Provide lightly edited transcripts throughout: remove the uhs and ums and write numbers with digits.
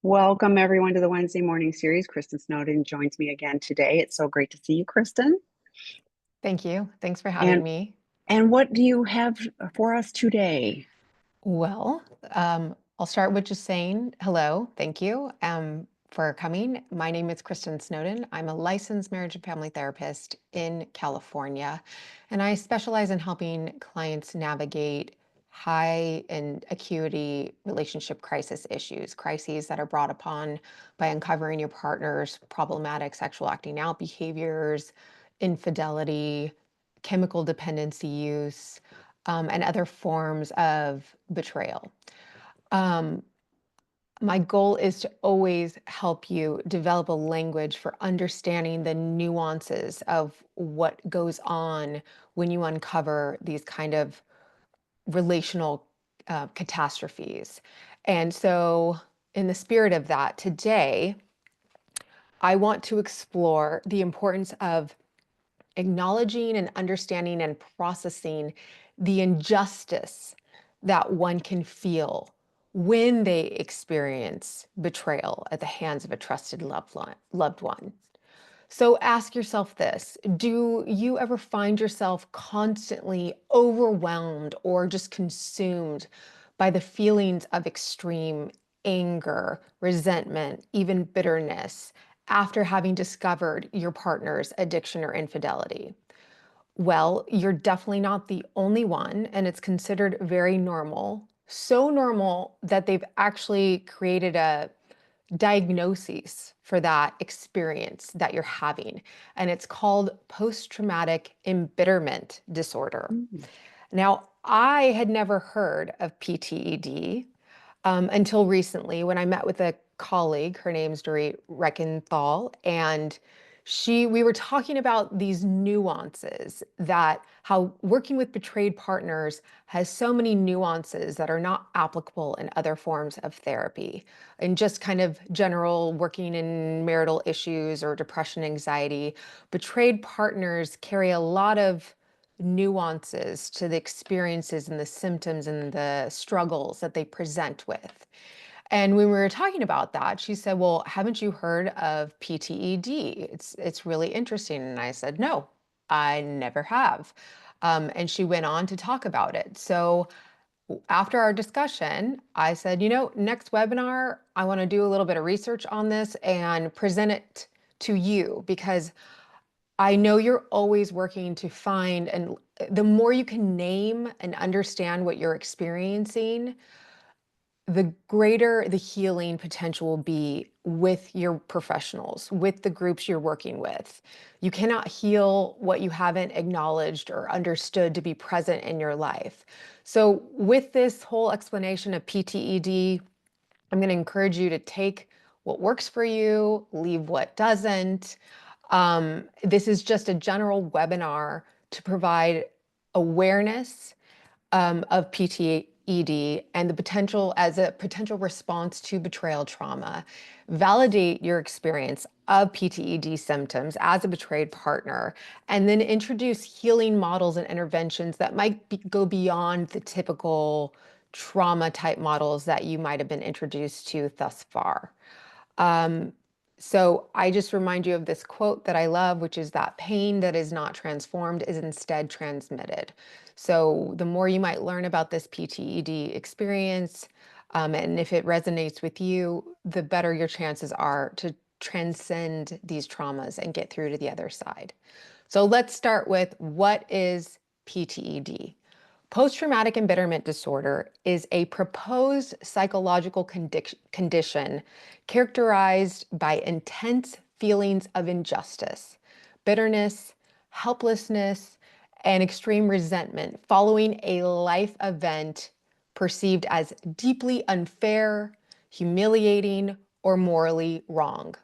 Welcome everyone to the Wednesday morning series. Kristin Snowden joins me again today. It's so great to see you, Kristin. Thank you. Thanks for having And me. and what do you have for us today? Well, I'll start with just saying hello. Thank you for coming. My name is Kristin Snowden. I'm a licensed marriage and family therapist in California, and I specialize in helping clients navigate high and acuity relationship crisis issues, crises that are brought upon by uncovering your partner's problematic sexual acting out behaviors, infidelity, chemical dependency use, and other forms of betrayal. Um, my goal is to always help you develop a language for understanding the nuances of what goes on when you uncover these kind of relational catastrophes. And so, in the spirit of that, today, I want to explore the importance of acknowledging and understanding and processing the injustice that one can feel when they experience betrayal at the hands of a trusted loved one. So ask yourself this: do you ever find yourself constantly overwhelmed or just consumed by the feelings of extreme anger, resentment, even bitterness after having discovered your partner's addiction or infidelity? Well, you're definitely not the only one, and it's considered very normal. So normal that they've actually created a diagnoses for that experience that you're having, and it's called post-traumatic embitterment disorder. Mm. Now, I had never heard of PTED until recently when I met with a colleague. Her name's Dorit Reckenthal, and we were talking about these nuances, that how working with betrayed partners has so many nuances that are not applicable in other forms of therapy, and just kind of general working in marital issues or depression, anxiety. Betrayed partners carry a lot of nuances to the experiences and the symptoms and the struggles that they present with. And when we were talking about that, she said, "Well, haven't you heard of PTED? It's really interesting." And I said, "No, I never have." And she went on to talk about it. So after our discussion, I said, next webinar, I want to do a little bit of research on this and present it to you, because I know you're always working to find, and the more you can name and understand what you're experiencing, the greater the healing potential will be with your professionals, with the groups you're working with. You cannot heal what you haven't acknowledged or understood to be present in your life. So, with this whole explanation of PTED, I'm going to encourage you to take what works for you, leave what doesn't. This is just a general webinar to provide awareness of PTED and the potential as a potential response to betrayal trauma. Validate your experience of PTED symptoms as a betrayed partner, and then introduce healing models and interventions that might go beyond the typical trauma type models that you might have been introduced to thus far. Um, so I just remind you of this quote that I love, which is that pain that is not transformed is instead transmitted. So the more you might learn about this PTED experience, and if it resonates with you, the better your chances are to transcend these traumas and get through to the other side. So let's start with, what is PTED? Post-traumatic embitterment disorder is a proposed psychological condition characterized by intense feelings of injustice, bitterness, helplessness, and extreme resentment following a life event perceived as deeply unfair, humiliating, or morally wrong.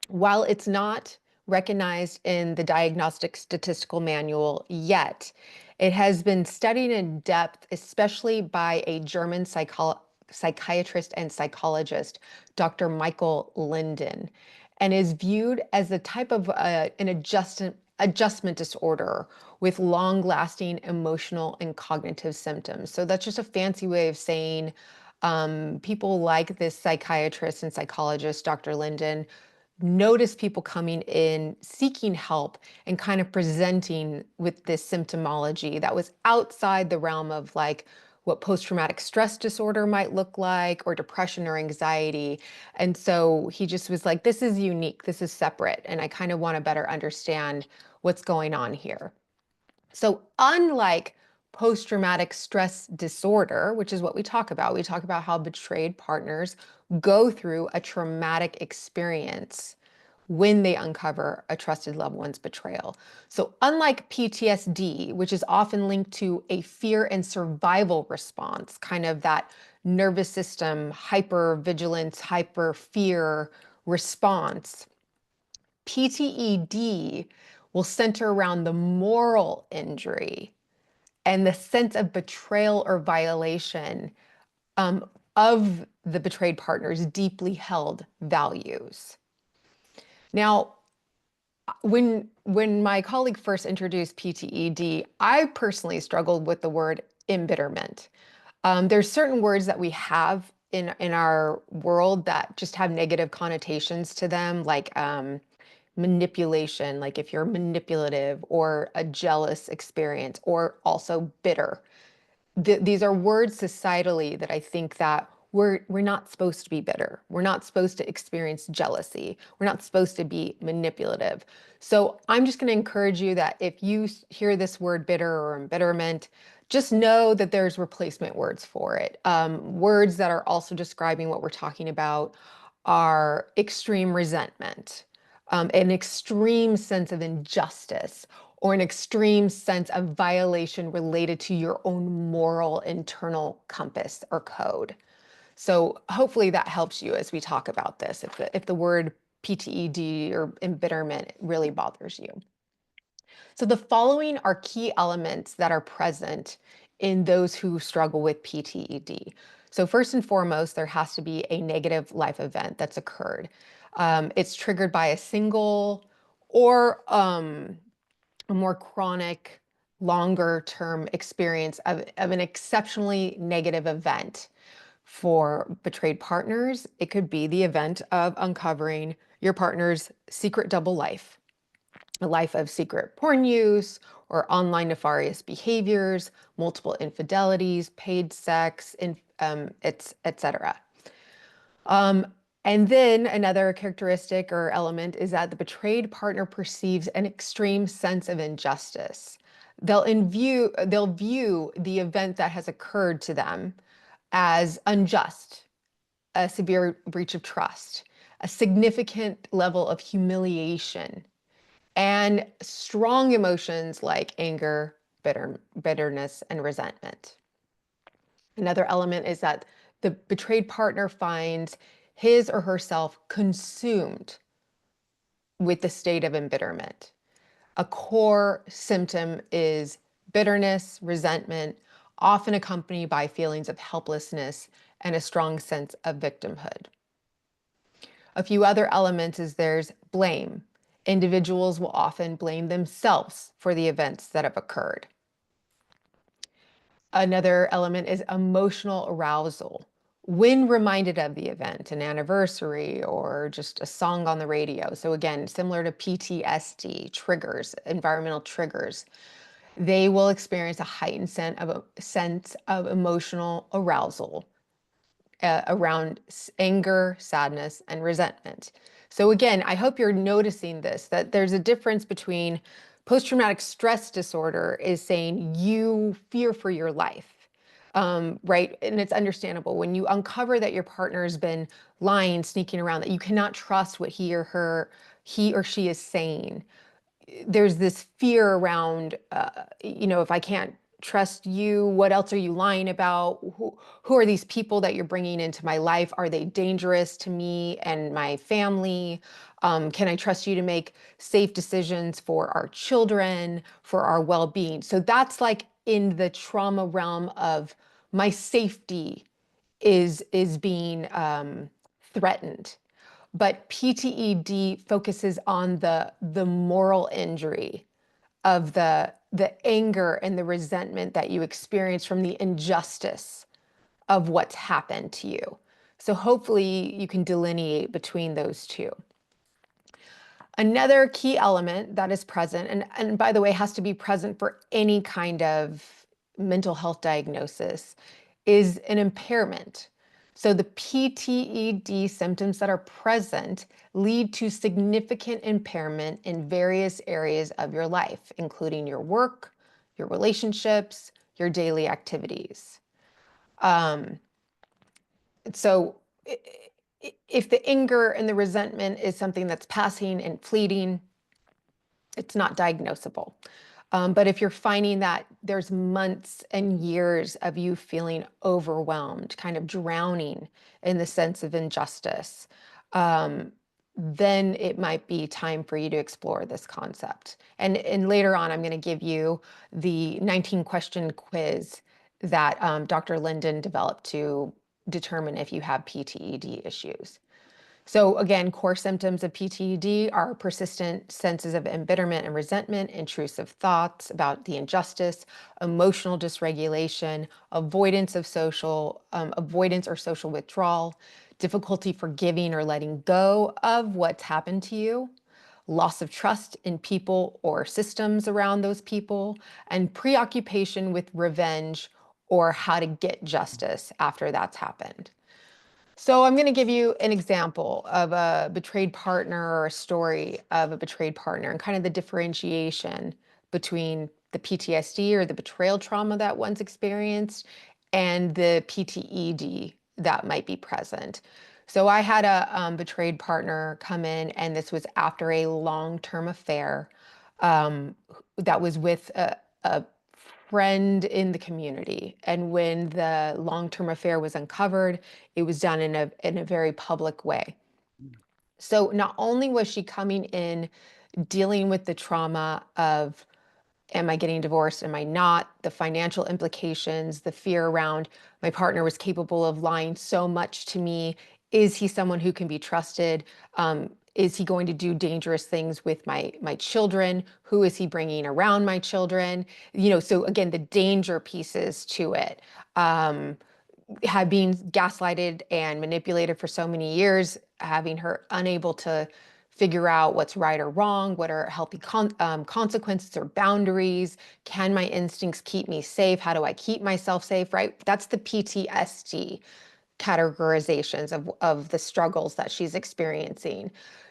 While it's not recognized in the Diagnostic Statistical Manual yet, it has been studied in depth, especially by a German psychiatrist and psychologist, Dr. Michael Linden, and is viewed as the type of an adjustment disorder with long-lasting emotional and cognitive symptoms. So that's just a fancy way of saying People like this psychiatrist and psychologist, Dr. Linden, notice people coming in seeking help and kind of presenting with this symptomology that was outside the realm of like what post-traumatic stress disorder might look like or depression or anxiety. And so he just was like, this is unique, this is separate, and I kind of want to better understand what's going on here. So unlike post-traumatic stress disorder, which is what we talk about how betrayed partners go through a traumatic experience when they uncover a trusted loved one's betrayal. So unlike PTSD, which is often linked to a fear and survival response, kind of that nervous system, hyper-vigilance, hyper-fear response, PTED will center around the moral injury and the sense of betrayal or violation of the betrayed partner's deeply held values. Now, when my colleague first introduced PTED, I personally struggled with the word embitterment. There's certain words that we have in our world that just have negative connotations to them, like manipulation, like if you're manipulative, or a jealous experience, or also bitter. These are words societally that I think that we're not supposed to be bitter. We're not supposed to experience jealousy. We're not supposed to be manipulative. So I'm just going to encourage you that if you hear this word bitter or embitterment, just know that there's replacement words for it. Words that are also describing what we're talking about are extreme resentment, an extreme sense of injustice, or an extreme sense of violation related to your own moral internal compass or code. So hopefully that helps you as we talk about this, if the word PTED or embitterment really bothers you. So the following are key elements that are present in those who struggle with PTED. So first and foremost, there has to be a negative life event that's occurred. It's triggered by a single or a more chronic, longer term experience of an exceptionally negative event. For betrayed partners, it could be the event of uncovering your partner's secret double life, a life of secret porn use or online nefarious behaviors, multiple infidelities, paid sex, etc. Um, and then another characteristic or element is that the betrayed partner perceives an extreme sense of injustice. They'll view the event that has occurred to them as unjust, a severe breach of trust, a significant level of humiliation, and strong emotions like anger, bitterness, and resentment. Another element is that the betrayed partner finds his or herself consumed with the state of embitterment. A core symptom is bitterness, resentment, often accompanied by feelings of helplessness and a strong sense of victimhood. A few other elements is there's blame. Individuals will often blame themselves for the events that have occurred. Another element is emotional arousal. When reminded of the event, an anniversary, or just a song on the radio. So again, similar to PTSD, triggers, environmental triggers, they will experience a heightened sense of emotional arousal around anger, sadness, and resentment. So again, I hope you're noticing this, that there's a difference between post-traumatic stress disorder is saying you fear for your life, right? And it's understandable when you uncover that your partner has been lying, sneaking around, that you cannot trust what he or she is saying. There's this fear around, if I can't trust you, what else are you lying about? Who are these people that you're bringing into my life? Are they dangerous to me and my family? Can I trust you to make safe decisions for our children, for our well-being? So that's like in the trauma realm of my safety is being threatened. But PTED focuses on the moral injury of the anger and the resentment that you experience from the injustice of what's happened to you. So hopefully you can delineate between those two. Another key element that is present, and by the way, has to be present for any kind of mental health diagnosis, is an impairment. So the PTED symptoms that are present lead to significant impairment in various areas of your life, including your work, your relationships, your daily activities. Um, so if the anger and the resentment is something that's passing and fleeting, it's not diagnosable. But if you're finding that there's months and years of you feeling overwhelmed, kind of drowning in the sense of injustice, then it might be time for you to explore this concept. And later on, I'm going to give you the 19-question quiz that Dr. Linden developed to determine if you have PTED issues. So again, core symptoms of PTED are persistent senses of embitterment and resentment, intrusive thoughts about the injustice, emotional dysregulation, avoidance or social withdrawal, difficulty forgiving or letting go of what's happened to you, loss of trust in people or systems around those people, and preoccupation with revenge or how to get justice after that's happened. So I'm going to give you an example of a betrayed partner or a story of a betrayed partner and kind of the differentiation between the PTSD or the betrayal trauma that one's experienced and the PTED that might be present. So I had a betrayed partner come in, and this was after a long-term affair that was with a friend in the community. And when the long-term affair was uncovered, it was done in a very public way. So not only was she coming in dealing with the trauma of, am I getting divorced? Am I not? The financial implications, the fear around my partner was capable of lying so much to me. Is he someone who can be trusted? Is he going to do dangerous things with my children? Who is he bringing around my children? So again, the danger pieces to it. Had been gaslighted and manipulated for so many years, having her unable to figure out what's right or wrong, what are healthy consequences or boundaries. Can my instincts keep me safe? How do I keep myself safe, right? That's the PTSD categorizations of the struggles that she's experiencing.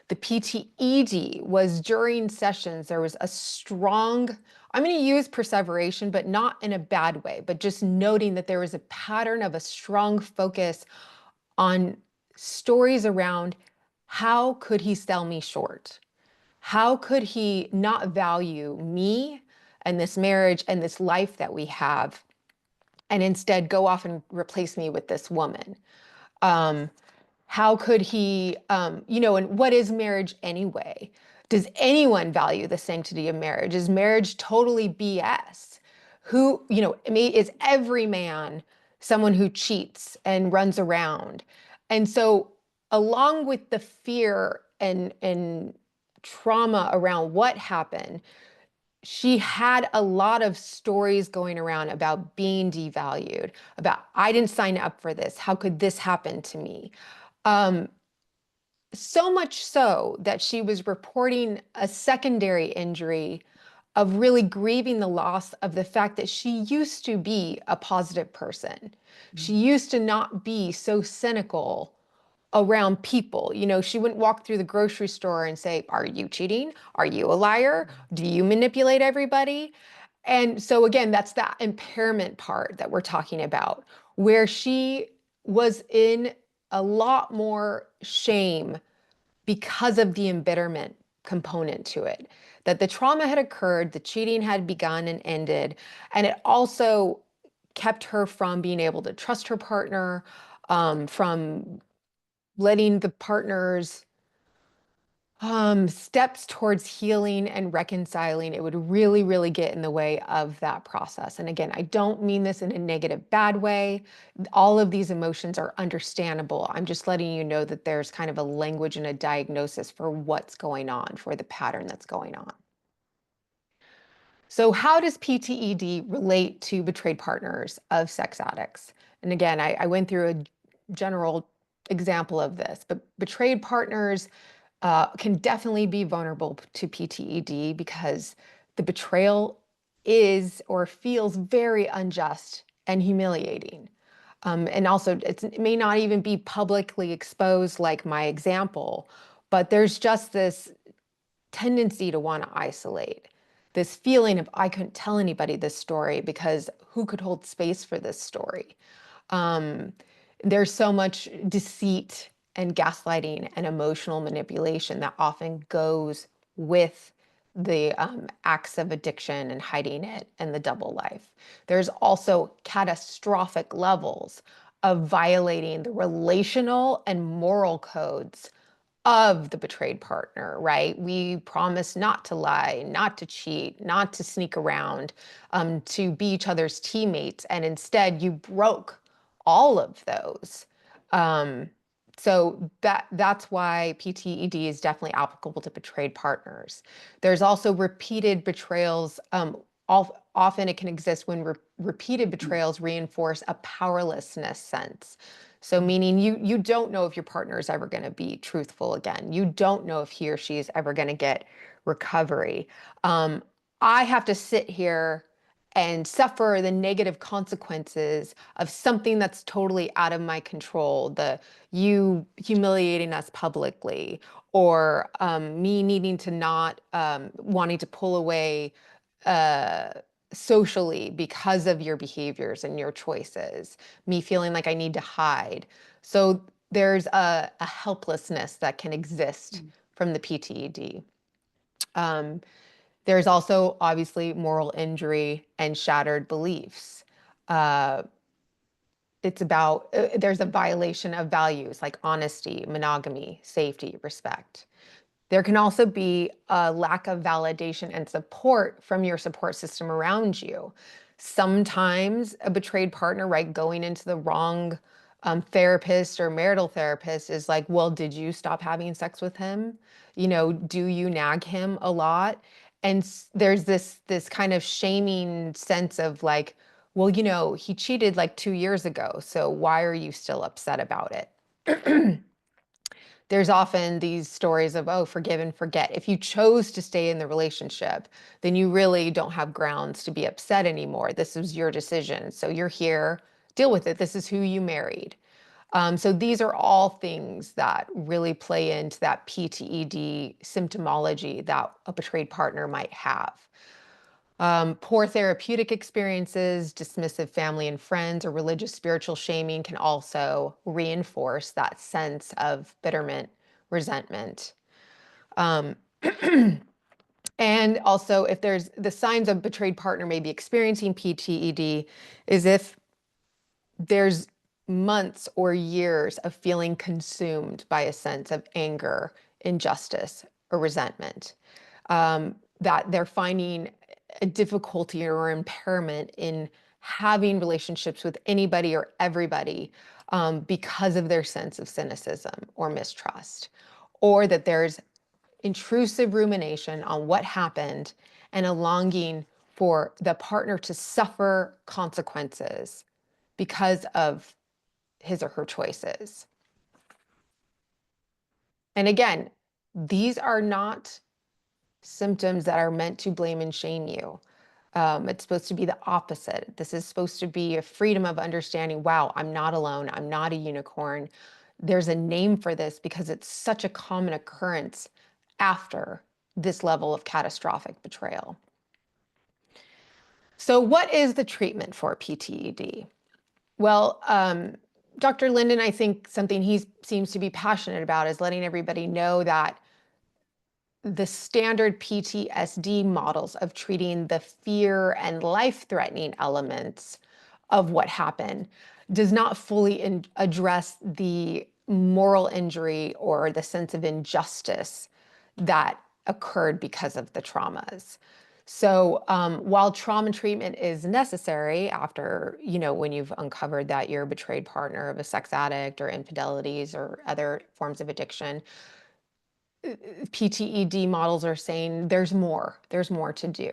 The PTED was during sessions, there was a strong, I'm going to use perseveration, but not in a bad way, but just noting that there was a pattern of a strong focus on stories around how could he sell me short? How could he not value me and this marriage and this life that we have, and instead go off and replace me with this woman? Um, how could he, and what is marriage anyway? Does anyone value the sanctity of marriage? Is marriage totally BS? Is every man someone who cheats and runs around? And so, along with the fear and trauma around what happened, she had a lot of stories going around about being devalued, about, I didn't sign up for this. How could this happen to me? Um, so much so that she was reporting a secondary injury of really grieving the loss of the fact that she used to be a positive person. She used to not be so cynical around people. She wouldn't walk through the grocery store and say, are you cheating? Are you a liar? Do you manipulate everybody? And so again, that's that impairment part that we're talking about, where she was in a lot more shame because of the embitterment component to it. That the trauma had occurred, the cheating had begun and ended, and it also kept her from being able to trust her partner, from letting the partner's steps towards healing and reconciling, it would really, really get in the way of that process. And again, I don't mean this in a negative, bad way. All of these emotions are understandable. I'm just letting you know that there's kind of a language and a diagnosis for what's going on, for the pattern that's going on. So how does PTED relate to betrayed partners of sex addicts? And again, I went through a general example of this, but betrayed partners can definitely be vulnerable to PTED because the betrayal is or feels very unjust and humiliating. And also, it may not even be publicly exposed like my example, but there's just this tendency to want to isolate, this feeling of I couldn't tell anybody this story because who could hold space for this story? Um, there's so much deceit and gaslighting and emotional manipulation that often goes with the acts of addiction and hiding it and the double life. There's also catastrophic levels of violating the relational and moral codes of the betrayed partner, right? We promise not to lie, not to cheat, not to sneak around, to be each other's teammates, and instead you broke all of those. Um, so that's why PTED is definitely applicable to betrayed partners. There's also repeated betrayals. Often it can exist when repeated betrayals reinforce a powerlessness sense. So meaning you don't know if your partner is ever going to be truthful again. You don't know if he or she is ever going to get recovery. Um, I have to sit here and suffer the negative consequences of something that's totally out of my control. The you humiliating us publicly, or me needing to not wanting to pull away uh, socially because of your behaviors and your choices, me feeling like I need to hide. So there's a helplessness that can exist from the PTED. Um, there's also obviously moral injury and shattered beliefs. Uh, it's about, there's a violation of values like honesty, monogamy, safety, respect. There can also be a lack of validation and support from your support system around you. Sometimes a betrayed partner, right, going into the wrong therapist or marital therapist is like, well, did you stop having sex with him? Do you nag him a lot? And there's this kind of shaming sense of like, well, he cheated like 2 years ago, so why are you still upset about it? There's often these stories of, oh, forgive and forget. If you chose to stay in the relationship, then you really don't have grounds to be upset anymore. This was your decision. So you're here, deal with it. This is who you married. So these are all things that really play into that PTED symptomology that a betrayed partner might have. Poor therapeutic experiences, dismissive family and friends, or religious spiritual shaming can also reinforce that sense of bitterment, resentment. Um, and also, if there's the signs of betrayed partner may be experiencing PTED, is if there's months or years of feeling consumed by a sense of anger, injustice, or resentment. That they're finding a difficulty or impairment in having relationships with anybody or everybody because of their sense of cynicism or mistrust, or that there's intrusive rumination on what happened and a longing for the partner to suffer consequences because of his or her choices. And again, these are not symptoms that are meant to blame and shame you. It's supposed to be the opposite. This is supposed to be a freedom of understanding, wow, I'm not alone. I'm not a unicorn. There's a name for this because it's such a common occurrence after this level of catastrophic betrayal. So what is the treatment for PTED? Well, Dr. Linden, I think something he seems to be passionate about is letting everybody know that the standard PTSD models of treating the fear and life-threatening elements of what happened does not fully address the moral injury or the sense of injustice that occurred because of the traumas. So while trauma treatment is necessary after, when you've uncovered that you're a betrayed partner of a sex addict or infidelities or other forms of addiction, PTED models are saying there's more to do.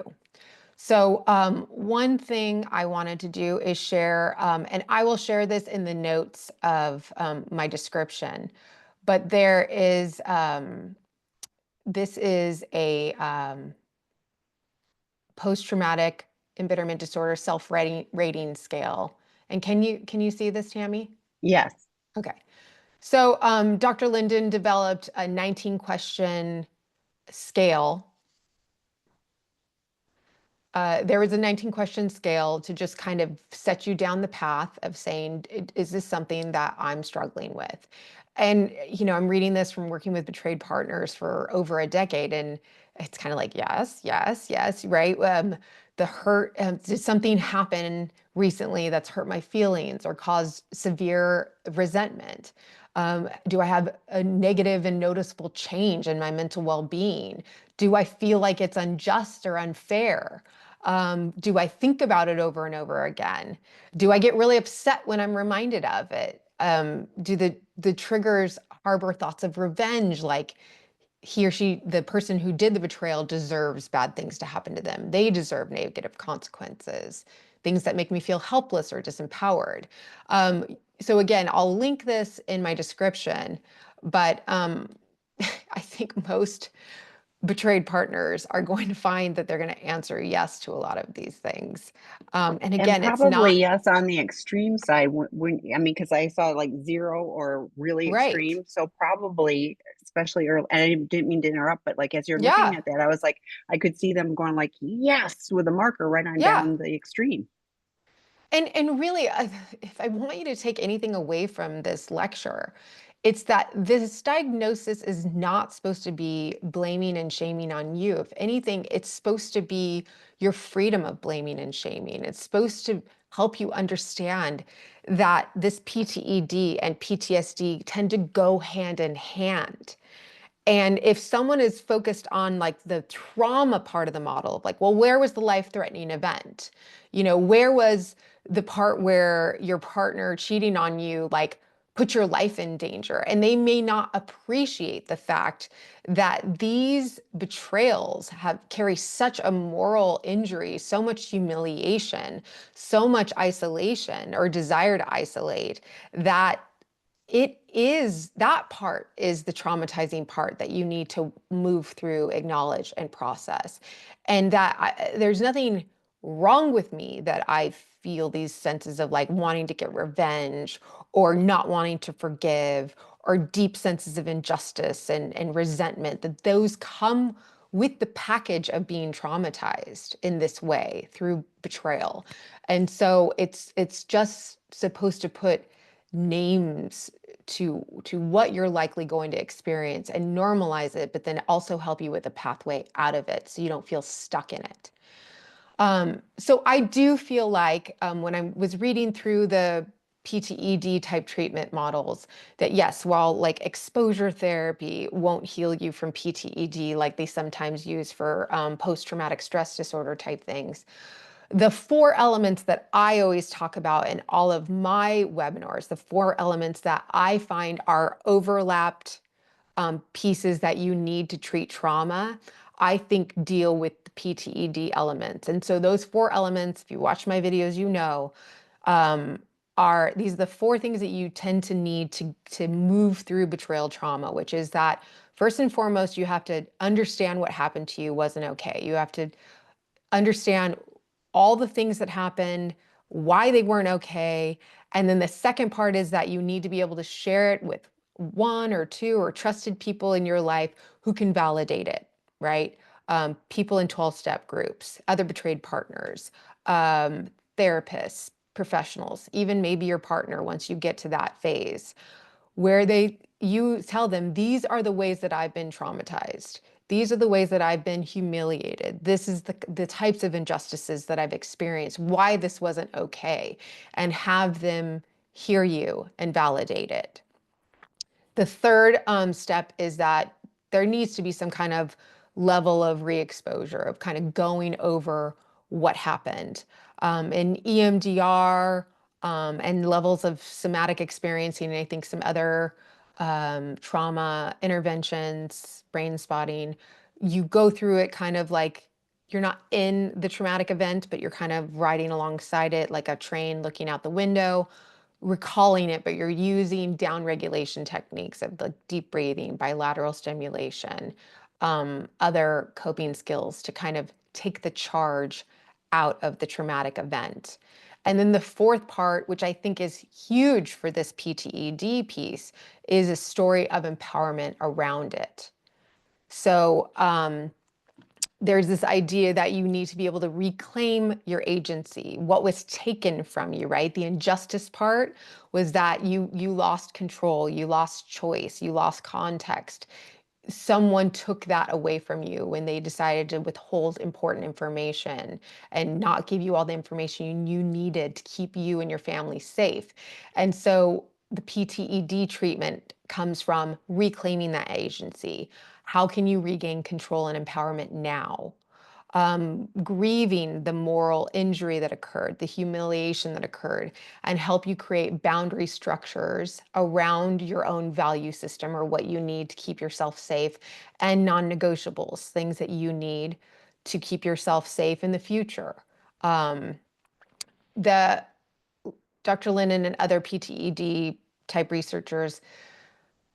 So one thing I wanted to do is share, and I will share this in the notes of my description, but this is a post-traumatic embitterment disorder self-rating scale. And can you see this, Tammy? Yes. Okay. So Dr. Linden developed a 19 question scale. There was a 19 question scale to just kind of set you down the path of saying, is this something that I'm struggling with? And, I'm reading this from working with betrayed partners for over a decade, and it's kind of like, yes, yes, yes, right? The hurt, did something happen recently that's hurt my feelings or caused severe resentment? Do I have a negative and noticeable change in my mental well-being? Do I feel like it's unjust or unfair? Do I think about it over and over again? Do I get really upset when I'm reminded of it? Do the triggers harbor thoughts of revenge, like he or she, the person who did the betrayal, deserves bad things to happen to them. They deserve negative consequences, things that make me feel helpless or disempowered. So again, I'll link this in my description, but I think most betrayed partners are going to find that they're going to answer yes to a lot of these things. And And again, it's probably not yes on the extreme side I mean, because I saw like zero or really right. extreme. So probably, especially early, and I didn't mean to interrupt, but like as you're looking Yeah. at that, I was like, I could see them going like, yes, with a marker right on Yeah. down the extreme. And really, if I want you to take anything away from this lecture, it's that this diagnosis is not supposed to be blaming and shaming on you. If anything, it's supposed to be your freedom of blaming and shaming. It's supposed to help you understand that this PTED and PTSD tend to go hand in hand. And if someone is focused on like the trauma part of the model, like, well, where was the life-threatening event? Where was the part where your partner cheating on you, like, put your life in danger? And they may not appreciate the fact that these betrayals carry such a moral injury, so much humiliation, so much isolation or desire to isolate, that that part is the traumatizing part that you need to move through, acknowledge, and process. And there's nothing wrong with me that I feel these senses of like wanting to get revenge or not wanting to forgive or deep senses of injustice and resentment, that those come with the package of being traumatized in this way through betrayal. And so it's just supposed to put names to what you're likely going to experience and normalize it, but then also help you with a pathway out of it so you don't feel stuck in it. So I do feel like when I was reading through the PTED type treatment models, that yes, while like exposure therapy won't heal you from PTED like they sometimes use for post-traumatic stress disorder type things, the four elements that I always talk about in all of my webinars, the four elements that I find are overlapped pieces that you need to treat trauma, I think deal with the PTED elements. And so those four elements, if you watch my videos, um, are these are the four things that you tend to need to move through betrayal trauma, which is that first and foremost, you have to understand what happened to you wasn't okay. You have to understand all the things that happened, why they weren't okay. And then the second part is that you need to be able to share it with one or two or trusted people in your life who can validate it, right? People in 12-step groups, other betrayed partners, therapists, professionals, even maybe your partner once you get to that phase where you tell them, these are the ways that I've been traumatized. These are the ways that I've been humiliated. This is the types of injustices that I've experienced, why this wasn't okay, and have them hear you and validate it. The third step is that there needs to be some kind of level of re-exposure, of kind of going over what happened. In EMDR and levels of somatic experiencing, and I think some other trauma interventions, brain spotting, you go through it kind of like you're not in the traumatic event, but you're kind of riding alongside it like a train looking out the window, recalling it, but you're using down regulation techniques of the deep breathing, bilateral stimulation, other coping skills to kind of take the charge out of the traumatic event. And then the fourth part, which I think is huge for this PTED piece, is a story of empowerment around it. So, there's this idea that you need to be able to reclaim your agency, what was taken from you, right? The injustice part was that you lost control, you lost choice, you lost context. Someone took that away from you when they decided to withhold important information and not give you all the information you needed to keep you and your family safe. And so the PTED treatment comes from reclaiming that agency. How can you regain control and empowerment now? Grieving the moral injury that occurred, the humiliation that occurred, and help you create boundary structures around your own value system or what you need to keep yourself safe, and non-negotiables, things that you need to keep yourself safe in the future. Um, the Dr. Lennon and other PTED type researchers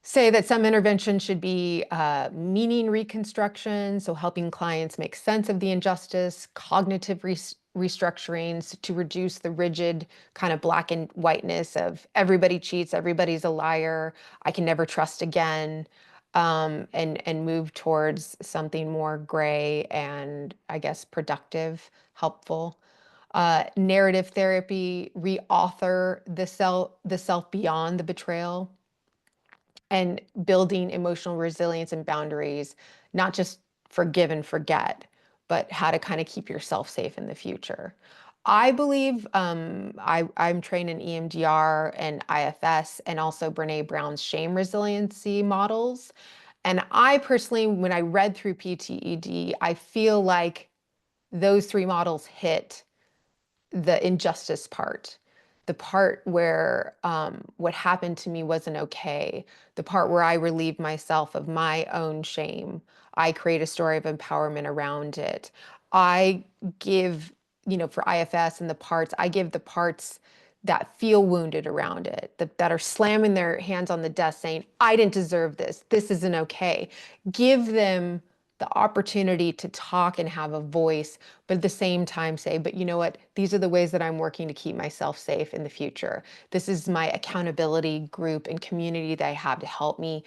say that some interventions should be meaning reconstruction, so helping clients make sense of the injustice, cognitive restructurings to reduce the rigid kind of black and whiteness of everybody cheats, everybody's a liar, I can never trust again, and move towards something more gray and I guess productive, helpful. Narrative therapy, reauthor the self beyond the betrayal, and building emotional resilience and boundaries, not just forgive and forget, but how to kind of keep yourself safe in the future. I believe I'm trained in EMDR and IFS and also Brene Brown's shame resiliency models. And I personally, when I read through PTED, I feel like those three models hit the injustice part, the part where what happened to me wasn't okay, the part where I relieve myself of my own shame. I create a story of empowerment around it. I give, for IFS and the parts, I give the parts that feel wounded around it, that are slamming their hands on the desk saying, I didn't deserve this. This isn't okay. Give them the opportunity to talk and have a voice, but at the same time say, but you know what? These are the ways that I'm working to keep myself safe in the future. This is my accountability group and community that I have to help me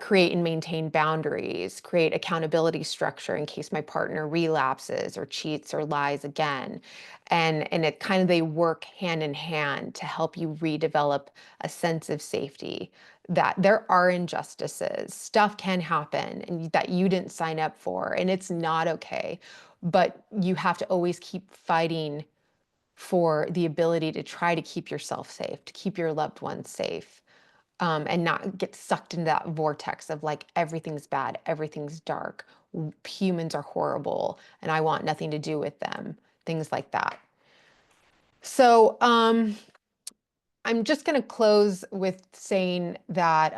create and maintain boundaries, create accountability structure in case my partner relapses or cheats or lies again. And it kind of, they work hand in hand to help you redevelop a sense of safety, that there are injustices, stuff can happen and that you didn't sign up for, and it's not okay. But you have to always keep fighting for the ability to try to keep yourself safe, to keep your loved ones safe, and not get sucked into that vortex of like everything's bad, everything's dark, humans are horrible, and I want nothing to do with them, things like that. So I'm just going to close with saying that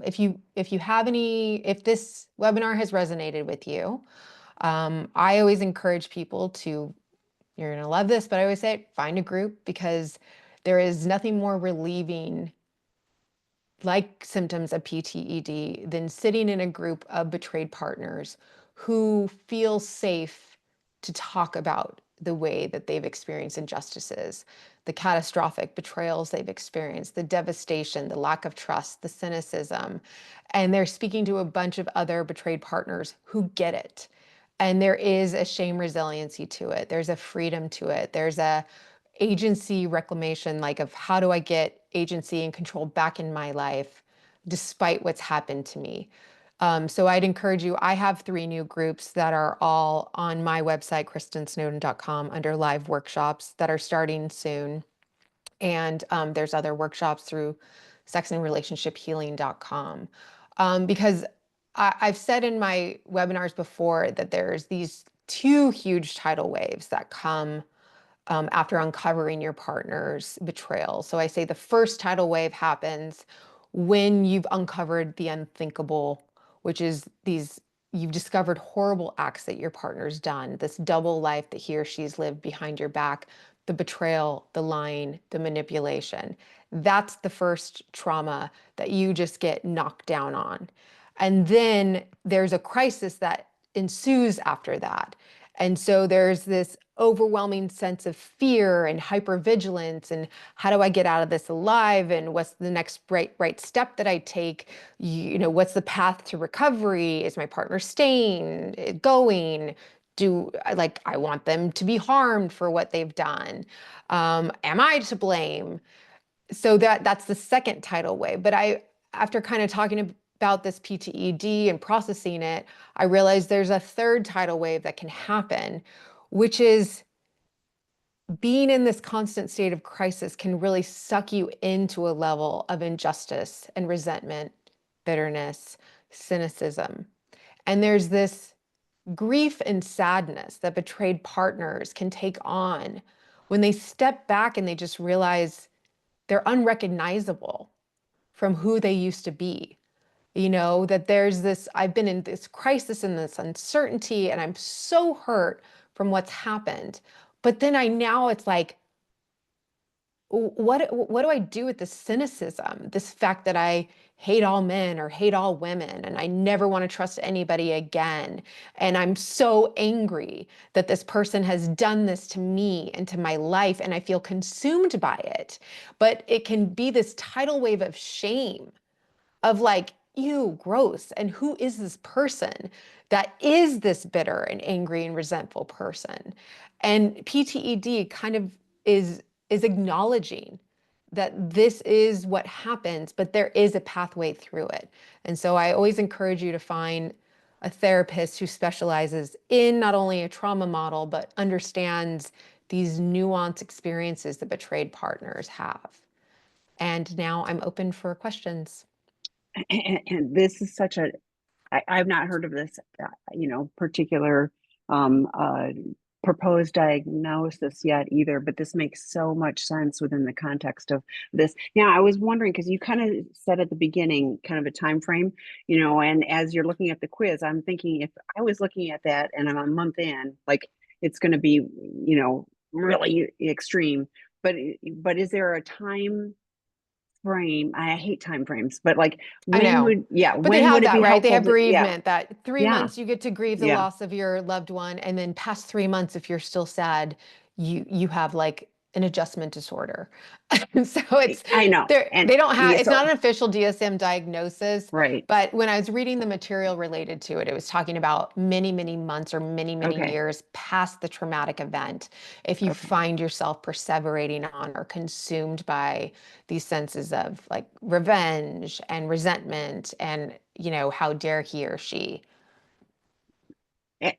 if this webinar has resonated with you, I always encourage people to, you're going to love this, but I always say find a group, because there is nothing more relieving like symptoms of PTED than sitting in a group of betrayed partners who feel safe to talk about the way that they've experienced injustices, the catastrophic betrayals they've experienced, the devastation, the lack of trust, the cynicism. And they're speaking to a bunch of other betrayed partners who get it. And there is a shame resiliency to it. There's a freedom to it. There's a agency reclamation, like of how do I get agency and control back in my life despite what's happened to me. So I'd encourage you, I have 3 new groups that are all on my website, kristinsnowden.com, under live workshops that are starting soon. And there's other workshops through sexandrelationshiphealing.com. Because I've said in my webinars before that there's these 2 huge tidal waves that come after uncovering your partner's betrayal. So I say the first tidal wave happens when you've uncovered the unthinkable, which is these you've discovered horrible acts that your partner's done, this double life that he or she's lived behind your back, the betrayal, the lying, the manipulation. That's the first trauma that you just get knocked down on. And then there's a crisis that ensues after that. And so there's this overwhelming sense of fear and hypervigilance and how do I get out of this alive, and what's the next right step that I take? What's the path to recovery? Is my partner staying, going? I want them to be harmed for what they've done? Am I to blame? So that's the second tidal wave. But after kind of talking about this PTED and processing it, I realized there's a third tidal wave that can happen, which is being in this constant state of crisis can really suck you into a level of injustice and resentment, bitterness, cynicism. And there's this grief and sadness that betrayed partners can take on when they step back and they just realize they're unrecognizable from who they used to be. That there's this, I've been in this crisis and this uncertainty, and I'm so hurt from what's happened. But then it's like, what do I do with this cynicism, this fact that I hate all men or hate all women and I never want to trust anybody again? And I'm so angry that this person has done this to me and to my life, and I feel consumed by it. But it can be this tidal wave of shame of like, ew, gross. And who is this person that is this bitter and angry and resentful person? And PTED kind of is acknowledging that this is what happens, but there is a pathway through it. And so I always encourage you to find a therapist who specializes in not only a trauma model, but understands these nuanced experiences that betrayed partners have. And now I'm open for questions. And this is such a, I've not heard of this, particular um, uh, proposed diagnosis yet either, but this makes so much sense within the context of this. Now, I was wondering, because you kind of said at the beginning, kind of a time frame, and as you're looking at the quiz, I'm thinking if I was looking at that and I'm a month in, like it's going to be, really extreme. But is there a time frame? I hate time frames, but like I know. But they when have would it that, be right? They helpful have to, bereavement, that 3 months you get to grieve the yeah, loss of your loved one, and then past 3 months, if you're still sad, you have like an adjustment disorder. So I know. And they don't have, yeah, it's not so an official DSM diagnosis, right. but when I was reading the material related to it, it was talking about many, many months or many, many Okay. years past the traumatic event. If you Okay. find yourself perseverating on or consumed by these senses of like revenge and resentment and, how dare he or she.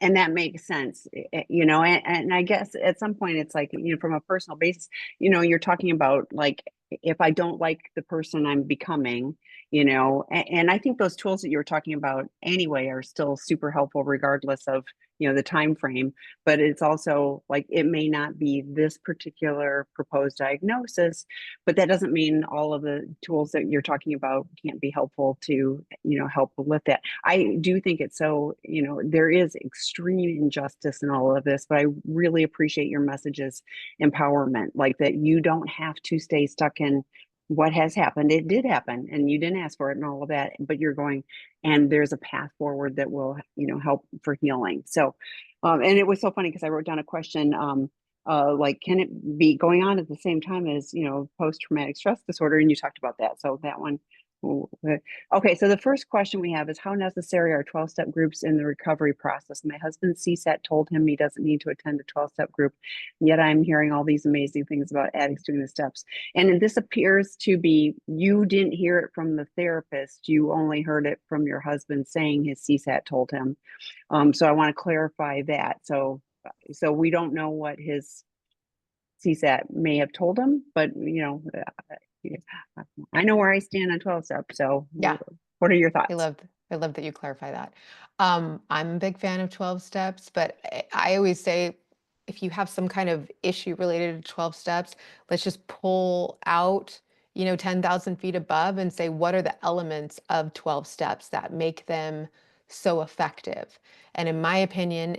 And that makes sense, and I guess at some point it's like, from a personal basis, you're talking about like, if I don't like the person I'm becoming, and I think those tools that you were talking about anyway are still super helpful regardless of, the time frame. But it's also like, it may not be this particular proposed diagnosis, but that doesn't mean all of the tools that you're talking about can't be helpful to, help lift that. I do think it's so, there is extreme injustice in all of this, but I really appreciate your messages, empowerment, like that you don't have to stay stuck in what has happened. It did happen and you didn't ask for it and all of that, but you're going, and there's a path forward that will, help for healing. So, and it was so funny because I wrote down a question, like, can it be going on at the same time as, post-traumatic stress disorder? And you talked about that. So that one. Okay, so the first question we have is, how necessary are 12-step groups in the recovery process? My husband's CSAT told him he doesn't need to attend a 12-step group, yet I'm hearing all these amazing things about addicts doing the steps. And this appears to be, you didn't hear it from the therapist, you only heard it from your husband saying his CSAT told him. So I want to clarify that. So we don't know what his CSAT may have told him, but I know where I stand on 12 steps. So Yeah, what are your I thoughts? love I love that you clarify that. I'm a big fan of 12 steps, but I always say if you have some kind of issue related to 12 steps, let's just pull out, 10,000 feet above and say, what are the elements of 12 steps that make them so effective. And in my opinion,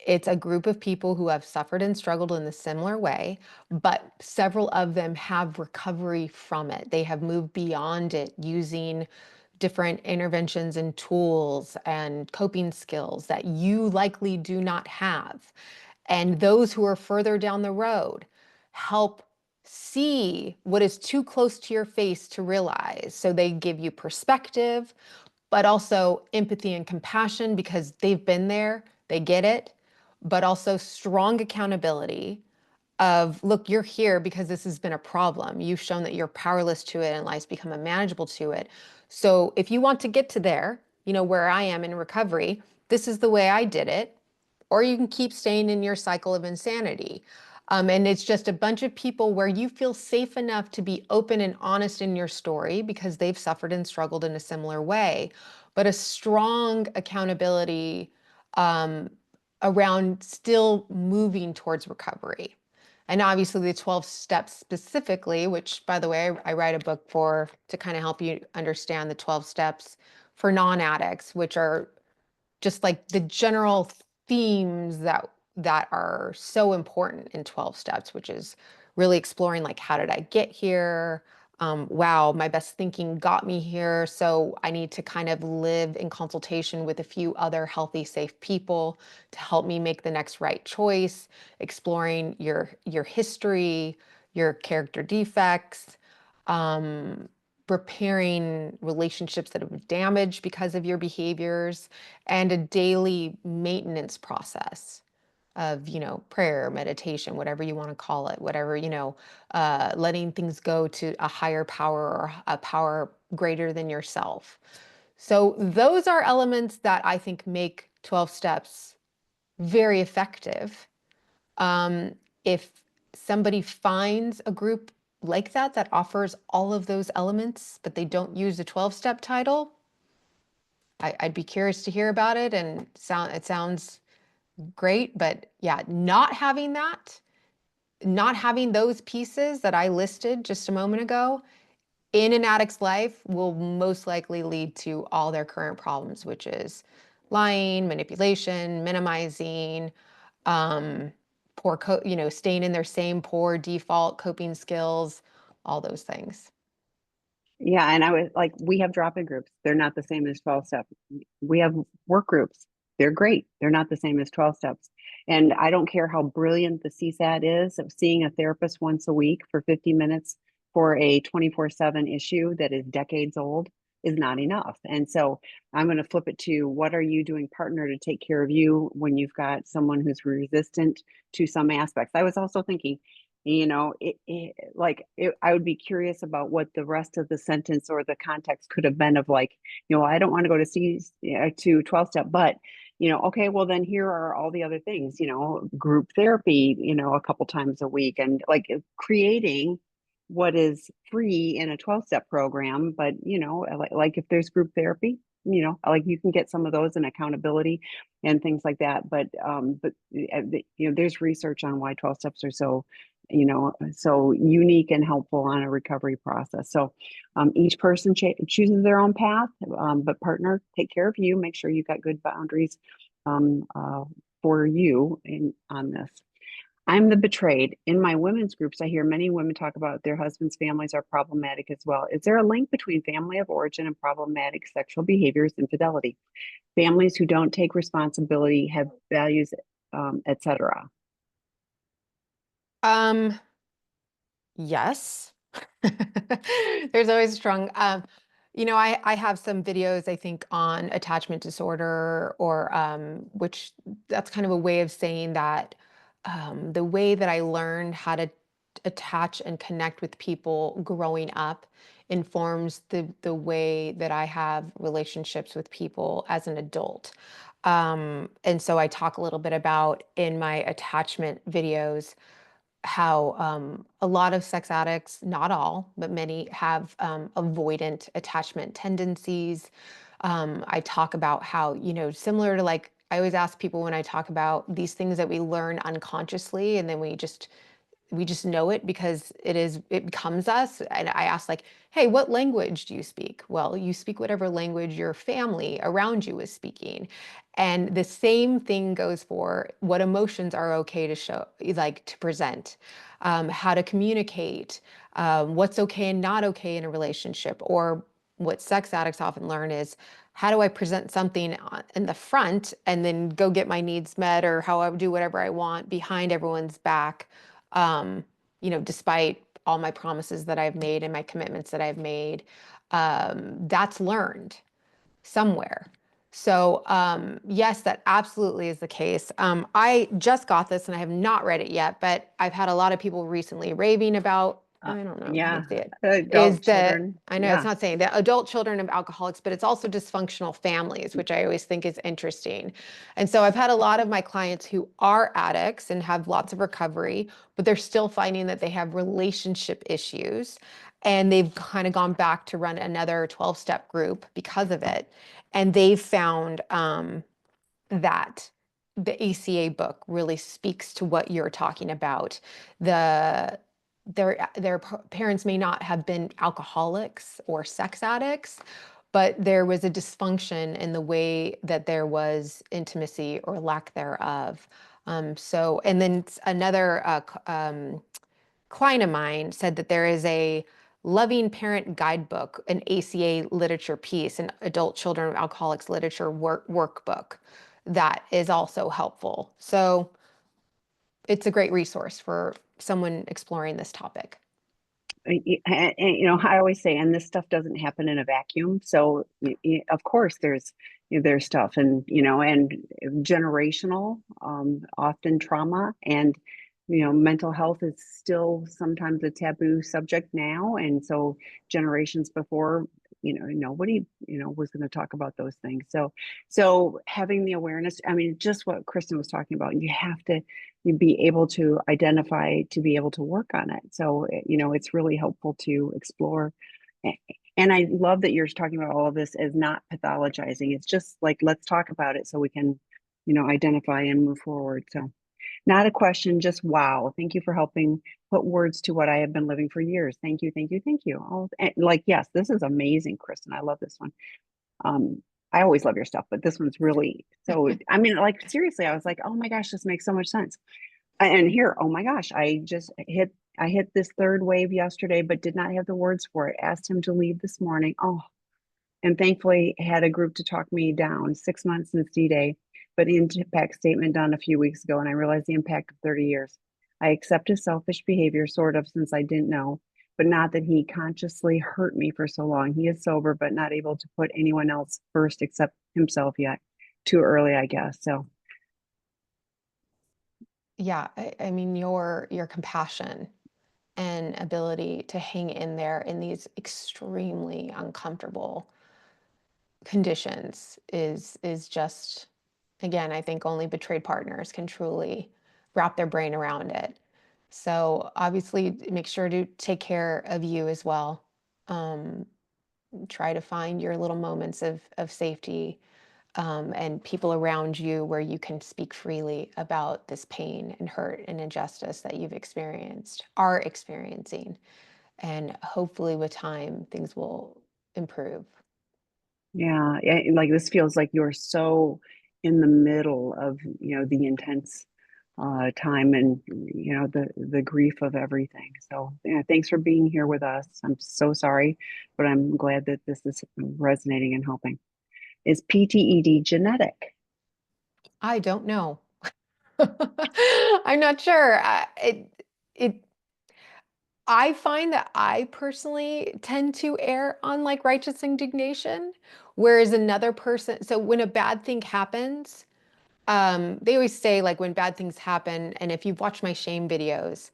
it's a group of people who have suffered and struggled in a similar way, but several of them have recovery from it. They have moved beyond it using different interventions and tools and coping skills that you likely do not have. And those who are further down the road help see what is too close to your face to realize. So they give you perspective, but also empathy and compassion because they've been there, they get it, but also strong accountability of, look, you're here because this has been a problem. You've shown that you're powerless to it and life's become manageable to it. So if you want to get to there, where I am in recovery, this is the way I did it, or you can keep staying in your cycle of insanity. And it's just a bunch of people where you feel safe enough to be open and honest in your story because they've suffered and struggled in a similar way, but a strong accountability um, around still moving towards recovery. And obviously the 12 steps specifically, which by the way, I write a book to kind of help you understand the 12 steps for non-addicts, which are just like the general themes that are so important in 12 steps, which is really exploring like, how did I get here? Wow, my best thinking got me here. So I need to kind of live in consultation with a few other healthy, safe people to help me make the next right choice, exploring your history, your character defects, um, repairing relationships that have been damaged because of your behaviors, and a daily maintenance process of, prayer, meditation, whatever you want to call it, whatever, letting things go to a higher power or a power greater than yourself. So those are elements that I think make 12 steps very effective. If somebody finds a group like that offers all of those elements, but they don't use the 12-step title, I'd be curious to hear about it. And it sounds great, but yeah, not having those pieces that I listed just a moment ago in an addict's life will most likely lead to all their current problems, which is lying, manipulation, minimizing, um, staying in their same poor default coping skills, all those things. Yeah, and I was like, we have drop-in groups. They're not the same as 12 steps. We have work groups. They're great. They're not the same as 12 steps. And I don't care how brilliant the CSAT is of seeing a therapist once a week for 50 minutes for a 24/7 issue that is decades old is not enough. And so I'm going to flip it to, what are you doing, partner, to take care of you when you've got someone who's resistant to some aspects? I was also thinking, I would be curious about what the rest of the sentence or the context could have been of, like, I don't want to go to 12 step, but okay, well then here are all the other things, group therapy, a couple times a week, and like creating what is free in a 12 step program. But like if there's group therapy, like you can get some of those, and accountability and things like that. But there's research on why 12 steps are so unique and helpful on a recovery process. So each person chooses their own path, but partner, take care of you, make sure you've got good boundaries um, uh, for you on this. I'm the betrayed. In my women's groups, I hear many women talk about their husbands' families are problematic as well. Is there a link between family of origin and problematic sexual behaviors, infidelity? Families who don't take responsibility, have values, etc. Um, yes. There's always strong, I have some videos, I think, on attachment disorder, or which that's kind of a way of saying that the way that I learned how to attach and connect with people growing up informs the way that I have relationships with people as an adult. And so I talk a little bit about in my attachment videos how a lot of sex addicts, not all, but many, have avoidant attachment tendencies. I talk about how, similar to, like, I always ask people when I talk about these things that we learn unconsciously and then we just we just know it because it becomes us. And I asked like, hey, what language do you speak? Well, you speak whatever language your family around you is speaking. And the same thing goes for what emotions are okay to show, like to present, how to communicate, what's okay and not okay in a relationship. Or what sex addicts often learn is, how do I present something in the front and then go get my needs met, or how I do whatever I want behind everyone's back, um, despite all my promises that I've made and my commitments that I've made. That's learned somewhere. So, yes, that absolutely is the case. I just got this and I have not read it yet, but I've had a lot of people recently raving about, Uh, I don't know if you yeah, can see it, is adult that children. I know it's Yeah. not saying that adult children of alcoholics, but it's also dysfunctional families, which I always think is interesting. And so I've had a lot of my clients who are addicts and have lots of recovery, but they're still finding that they have relationship issues. And they've kind of gone back to run another 12-step group because of it. And they've found that the ACA book really speaks to what you're talking about. The their parents may not have been alcoholics or sex addicts, but there was a dysfunction in the way that there was intimacy or lack thereof. And then another client of mine said that there is a loving parent guidebook, an ACA literature piece, an adult children of alcoholics literature workbook that is also helpful. So it's a great resource for someone exploring this topic. I always say, and this stuff doesn't happen in a vacuum. So, of course, there's stuff, and generational, often trauma, and mental health is still sometimes a taboo subject now, and so generations before, nobody, was going to talk about those things. So having the awareness, I mean, just what Kristin was talking about, you have to be able to identify to be able to work on it. So, it's really helpful to explore. And I love that you're talking about all of this as not pathologizing. It's just like, let's talk about it so we can, identify and move forward. So, not a question, just wow. Thank you for helping put words to what I have been living for years. Thank you, thank you, thank you. Like, yes, this is amazing, Kristin. I love this one. I always love your stuff, but this one's really so. I mean, like seriously, I was like, oh my gosh, this makes so much sense. And here, oh my gosh, I hit this third wave yesterday, but did not have the words for it. Asked him to leave this morning. Oh, and thankfully had a group to talk me down. 6 months since D-Day, but the impact statement done a few weeks ago, and I realized the impact of 30 years. I accept his selfish behavior, sort of, since I didn't know, but not that he consciously hurt me for so long. He is sober, but not able to put anyone else first except himself yet. Too early, I guess. So, Yeah, I mean your compassion and ability to hang in there in these extremely uncomfortable conditions is just, again, I think only betrayed partners can truly wrap their brain around it. So obviously make sure to take care of you as well. Um, Try to find your little moments of safety, and people around you where you can speak freely about this pain and hurt and injustice that you've experienced, are experiencing. And hopefully with time, things will improve. yeah, like this feels like you're so in the middle of, the intense time and the grief of everything. So yeah, thanks for being here with us. I'm so sorry, but I'm glad that this is resonating and helping. Is PTED genetic? I don't know. I'm not sure. I find that I personally tend to err on like righteous indignation, whereas another person, so when a bad thing happens, they always say like when bad things happen, and if you've watched my shame videos,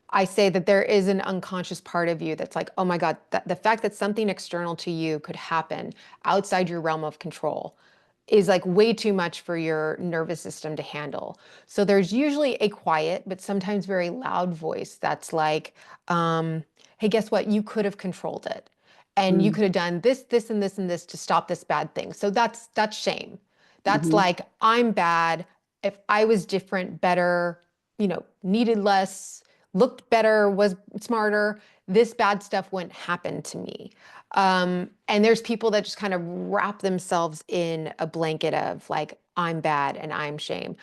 I say that there is an unconscious part of you that's like, oh my God, the fact that something external to you could happen outside your realm of control is like way too much for your nervous system to handle. So there's usually a quiet, but sometimes very loud voice that's like, hey, guess what? You could have controlled it. And you Mm, could have done this, this, and this, and this to stop this bad thing. So that's shame. That's hmm like, I'm bad. If I was different, better, needed less looked better, was smarter, this bad stuff wouldn't happen to me. And there's people that just kind of wrap themselves in a blanket of like, I'm bad and I'm shame.